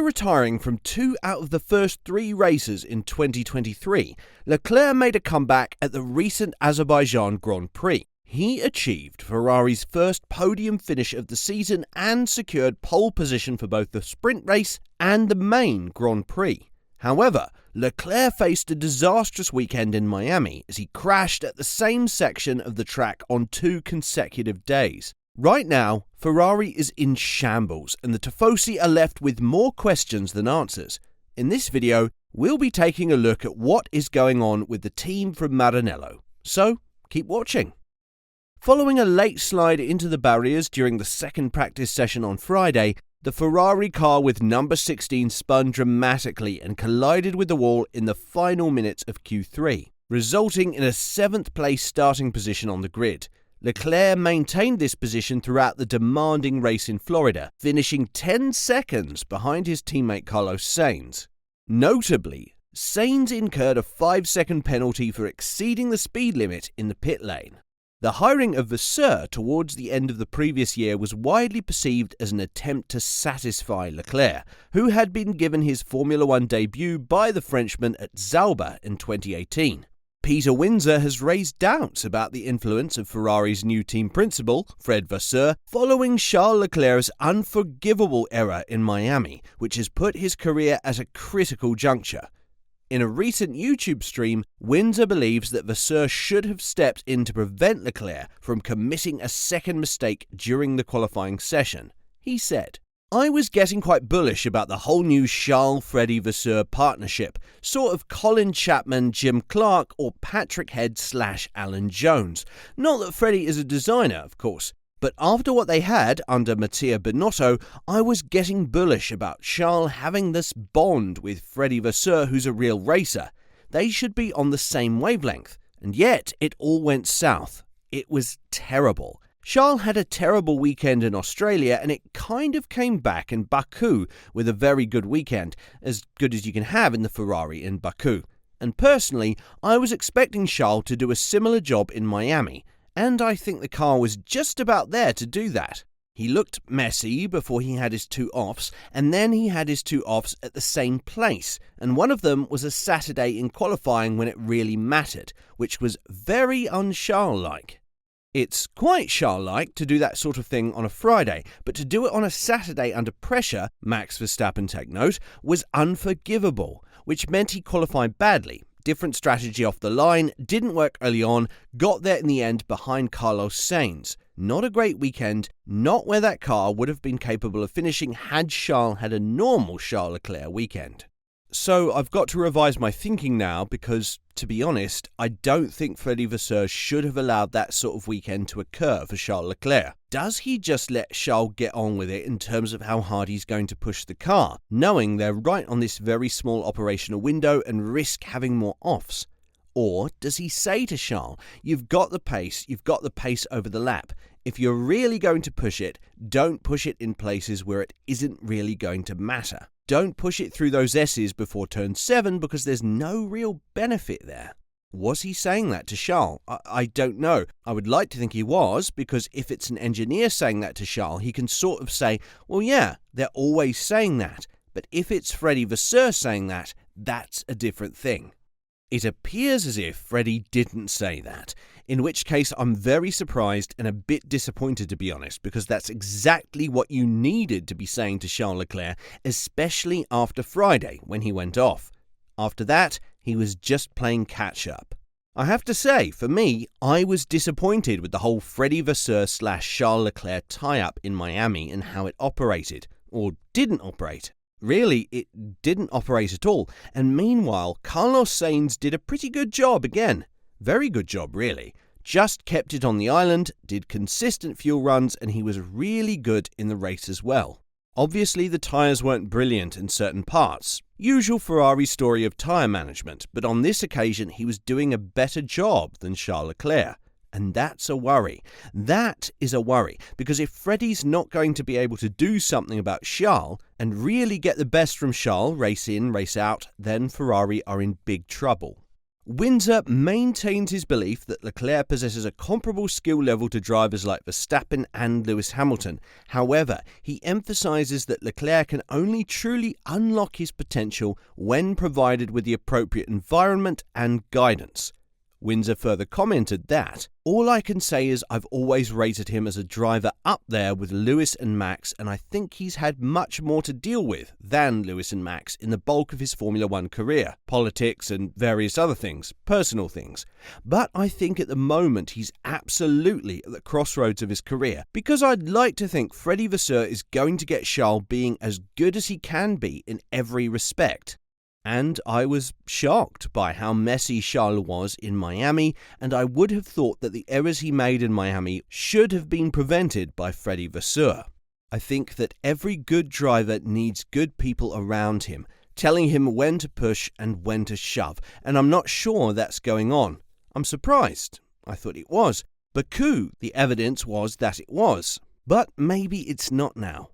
After retiring from 2 out of the first 3 races in 2023, Leclerc made a comeback at the recent Azerbaijan Grand Prix. He achieved Ferrari's first podium finish of the season and secured pole position for both the sprint race and the main Grand Prix. However, Leclerc faced a disastrous weekend in Miami as he crashed at the same section of the track on 2 consecutive days. Right now, Ferrari is in shambles and the Tifosi are left with more questions than answers. In this video, we'll be taking a look at what is going on with the team from Maranello. So, keep watching. Following a late slide into the barriers during the second practice session on Friday, the Ferrari car with number 16 spun dramatically and collided with the wall in the final minutes of Q3, resulting in a 7th place starting position on the grid. Leclerc maintained this position throughout the demanding race in Florida, finishing 10 seconds behind his teammate Carlos Sainz. Notably, Sainz incurred a 5-second penalty for exceeding the speed limit in the pit lane. The hiring of Vasseur towards the end of the previous year was widely perceived as an attempt to satisfy Leclerc, who had been given his Formula One debut by the Frenchman at Sauber in 2018. Peter Windsor has raised doubts about the influence of Ferrari's new team principal, Fred Vasseur, following Charles Leclerc's unforgivable error in Miami, which has put his career at a critical juncture. In a recent YouTube stream, Windsor believes that Vasseur should have stepped in to prevent Leclerc from committing a second mistake during the qualifying session. He said, "I was getting quite bullish about the whole new Charles-Freddie Vasseur partnership, sort of Colin Chapman, Jim Clark, or Patrick Head/Alan Jones. Not that Freddie is a designer, of course, but after what they had under Mattia Binotto, I was getting bullish about Charles having this bond with Freddie Vasseur, who's a real racer. They should be on the same wavelength, and yet it all went south. It was terrible. Charles had a terrible weekend in Australia and it kind of came back in Baku with a very good weekend, as good as you can have in the Ferrari in Baku. And personally, I was expecting Charles to do a similar job in Miami, and I think the car was just about there to do that. He looked messy before he had his 2 offs, and then he had his 2 offs at the same place, and one of them was a Saturday in qualifying when it really mattered, which was very un-Charles-like. It's quite Charles-like to do that sort of thing on a Friday, but to do it on a Saturday under pressure, Max Verstappen take note, was unforgivable, which meant he qualified badly. Different strategy off the line, didn't work early on, got there in the end behind Carlos Sainz. Not a great weekend, not where that car would have been capable of finishing had Charles had a normal Charles Leclerc weekend. So I've got to revise my thinking now because, to be honest, I don't think Freddie Vasseur should have allowed that sort of weekend to occur for Charles Leclerc. Does he just let Charles get on with it in terms of how hard he's going to push the car, knowing they're right on this very small operational window and risk having more offs? Or does he say to Charles, you've got the pace over the lap. If you're really going to push it, don't push it in places where it isn't really going to matter. Don't push it through those S's before turn 7 because there's no real benefit there. Was he saying that to Charles? I don't know. I would like to think he was, because if it's an engineer saying that to Charles, he can sort of say, well, yeah, they're always saying that. But if it's Freddie Vasseur saying that, that's a different thing. It appears as if Freddie didn't say that, in which case I'm very surprised and a bit disappointed, to be honest, because that's exactly what you needed to be saying to Charles Leclerc, especially after Friday when he went off. After that, he was just playing catch-up. I have to say, for me, I was disappointed with the whole Freddie Vasseur/Charles Leclerc tie-up in Miami and how it operated, or didn't operate. Really, it didn't operate at all, and meanwhile, Carlos Sainz did a pretty good job again. Very good job, really. Just kept it on the island, did consistent fuel runs, and he was really good in the race as well. Obviously, the tyres weren't brilliant in certain parts. Usual Ferrari story of tyre management, but on this occasion, he was doing a better job than Charles Leclerc. And that's a worry. That is a worry, because if Freddie's not going to be able to do something about Charles and really get the best from Charles race in, race out, then Ferrari are in big trouble. Windsor maintains his belief that Leclerc possesses a comparable skill level to drivers like Verstappen and Lewis Hamilton. However, he emphasises that Leclerc can only truly unlock his potential when provided with the appropriate environment and guidance. Windsor further commented that, "All I can say is I've always rated him as a driver up there with Lewis and Max, and I think he's had much more to deal with than Lewis and Max in the bulk of his Formula One career, politics and various other things, personal things. But I think at the moment he's absolutely at the crossroads of his career, because I'd like to think Freddie Vasseur is going to get Charles being as good as he can be in every respect." And I was shocked by how messy Charles was in Miami, and I would have thought that the errors he made in Miami should have been prevented by Freddie Vasseur. I think that every good driver needs good people around him, telling him when to push and when to shove, and I'm not sure that's going on. I'm surprised. I thought it was. Baku, the evidence was that it was. But maybe it's not now.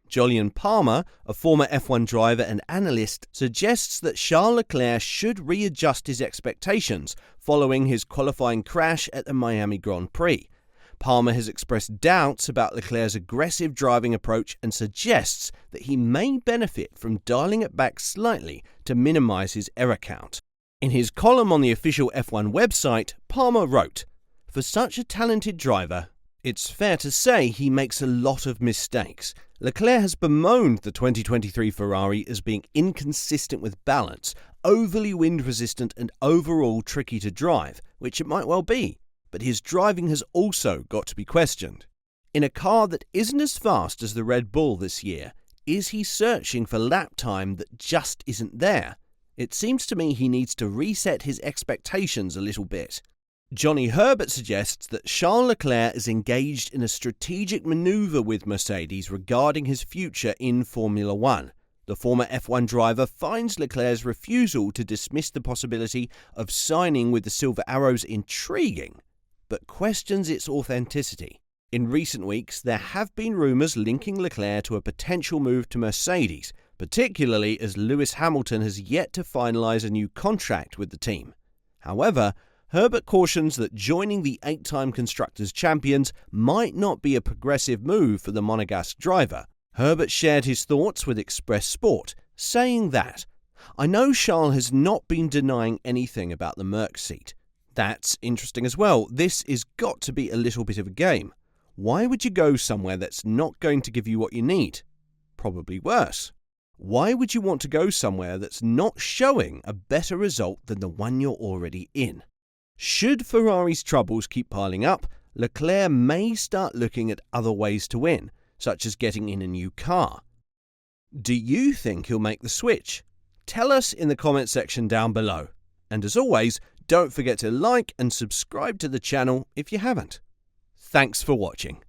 Jolyon Palmer, a former F1 driver and analyst, suggests that Charles Leclerc should readjust his expectations following his qualifying crash at the Miami Grand Prix. Palmer has expressed doubts about Leclerc's aggressive driving approach and suggests that he may benefit from dialing it back slightly to minimize his error count. In his column on the official F1 website, Palmer wrote, "For such a talented driver, it's fair to say he makes a lot of mistakes. Leclerc has bemoaned the 2023 Ferrari as being inconsistent with balance, overly wind-resistant and overall tricky to drive, which it might well be, but his driving has also got to be questioned. In a car that isn't as fast as the Red Bull this year, is he searching for lap time that just isn't there? It seems to me he needs to reset his expectations a little bit." Johnny Herbert suggests that Charles Leclerc is engaged in a strategic manoeuvre with Mercedes regarding his future in Formula One. The former F1 driver finds Leclerc's refusal to dismiss the possibility of signing with the Silver Arrows intriguing, but questions its authenticity. In recent weeks, there have been rumours linking Leclerc to a potential move to Mercedes, particularly as Lewis Hamilton has yet to finalise a new contract with the team. However, Herbert cautions that joining the 8-time Constructors' Champions might not be a progressive move for the Monegasque driver. Herbert shared his thoughts with Express Sport, saying that, "I know Charles has not been denying anything about the Merc seat. That's interesting as well. This has got to be a little bit of a game. Why would you go somewhere that's not going to give you what you need? Probably worse. Why would you want to go somewhere that's not showing a better result than the one you're already in?" Should Ferrari's troubles keep piling up, Leclerc may start looking at other ways to win, such as getting in a new car. Do you think he'll make the switch? Tell us in the comment section down below. And as always, don't forget to like and subscribe to the channel if you haven't. Thanks for watching.